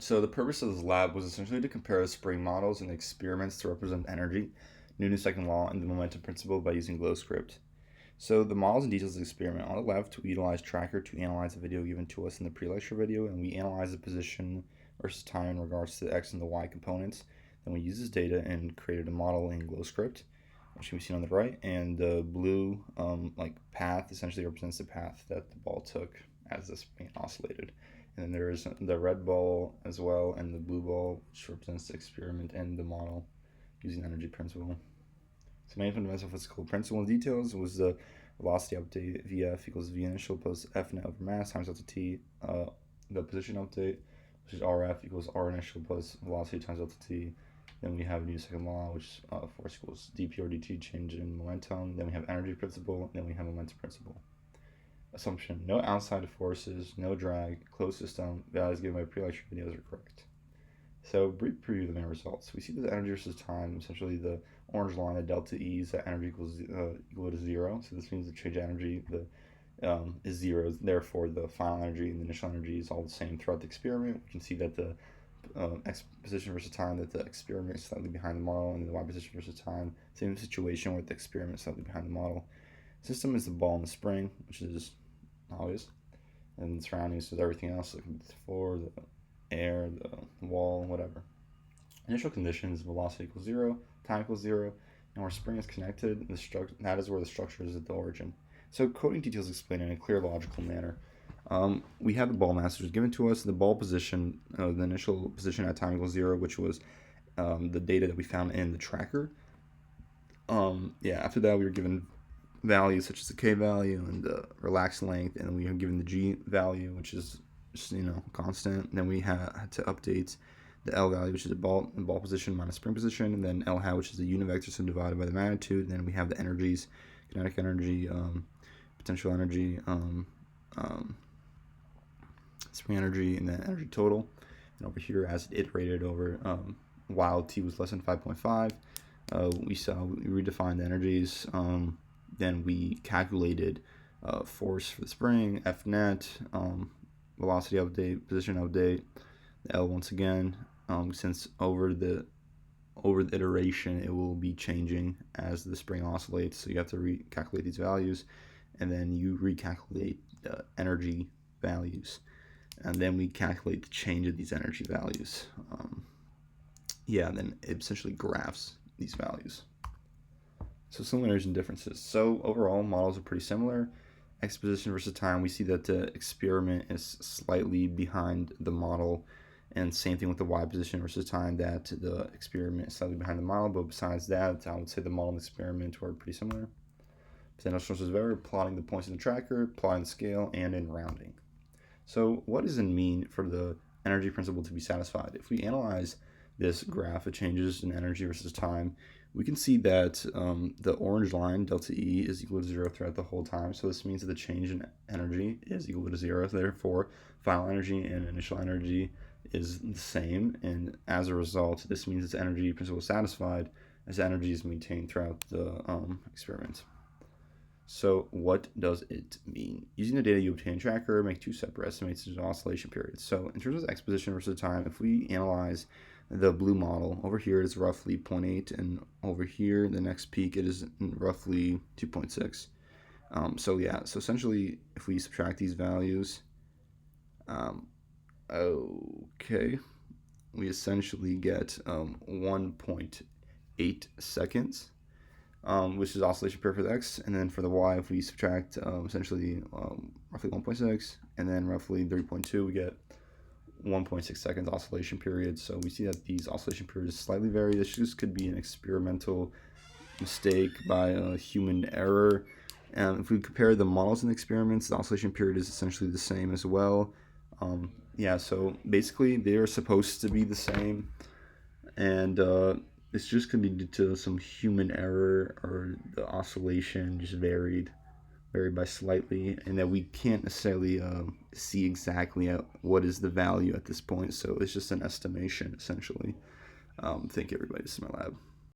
So the purpose of this lab was essentially to compare the spring models and experiments to represent energy, Newton's second law, and the momentum principle by using glow script. So the models and details of the experiment. On the left, we utilize Tracker to analyze the video given to us in the pre-lecture video, and we analyze the position versus time in regards to the x and the y components. Then we use this data and created a model in glow script, which can be seen on the right. And the blue path essentially represents the path that the ball took as this being oscillated. And then there is the red ball as well, and the blue ball, which represents the experiment and the model using the energy principle. So main fundamental physical principle and details was the velocity update Vf equals V initial plus F net over mass times delta T. The position update, which is Rf equals R initial plus velocity times delta T. Then we have Newton's second law, which force equals dp or dt, change in momentum. Then we have energy principle, and then we have momentum principle. Assumption: no outside forces, no drag, closed system. Values given by pre-lecture videos are correct. So brief preview of the main results. We see that the energy versus time, essentially the orange line, the delta E, is that energy equal to 0. So this means the change of energy is 0. Therefore, the final energy and the initial energy is all the same throughout the experiment. We can see that the x position versus time, that the experiment is slightly behind the model, and the y position versus time, same situation with the experiment slightly behind the model. System is the ball and the spring, which is obvious, and the surroundings is everything else, like the floor, the air, the wall, whatever. Initial conditions: velocity equals 0, time equals 0, and where spring is connected, that is where the structure is at the origin. So coding details explained in a clear, logical manner. We have the ball mass which was given to us, the ball position, the initial position at time equals 0, which was the data that we found in the tracker. After that we were given values such as the k value and the relaxed length, and we are given the g value, which is just, constant. And then we had to update the L value, which is the ball position minus spring position, and then L hat, which is the unit vector, so divided by the magnitude. And then we have the energies: kinetic energy, potential energy, spring energy, and then energy total. And over here, as it iterated over while t was less than 5.5, we redefined the energies. Then we calculated force for the spring, F net, velocity update, position update, the L once again. Since over the iteration, it will be changing as the spring oscillates, so you have to recalculate these values, and then you recalculate the energy values, and then we calculate the change of these energy values. Then it essentially graphs these values. So similarities and differences. So overall, models are pretty similar. X position versus time, we see that the experiment is slightly behind the model, and same thing with the y position versus time, that the experiment is slightly behind the model. But besides that, I would say the model and the experiment were pretty similar. Potential sources vary, plotting the points in the tracker, plotting the scale, and in rounding. So what does it mean for the energy principle to be satisfied? If we analyze this graph of changes in energy versus time, we can see that the orange line, delta E, is equal to 0 throughout the whole time. So this means that the change in energy is equal to 0. Therefore, final energy and initial energy is the same. And as a result, this means that the energy principle is satisfied as energy is maintained throughout the experiment. So what does it mean? Using the data you obtain in Tracker, make two separate estimates of oscillation periods. So in terms of x position versus time, if we analyze the blue model, over here it is roughly 0.8, and over here, the next peak, it is roughly 2.6. So essentially, if we subtract these values, we essentially get 1.8 seconds. Which is oscillation period for the x, and then for the y, if we subtract essentially roughly 1.6 and then roughly 3.2, we get 1.6 seconds oscillation period. So we see that these oscillation periods slightly vary. This just could be an experimental mistake by a human error. And if we compare the models and the experiments, the oscillation period is essentially the same as well. So basically they are supposed to be the same, and this just could be due to some human error, or the oscillation just varied by slightly, and that we can't necessarily see exactly what is the value at this point. So it's just an estimation, essentially. Thank you, everybody. This is my lab.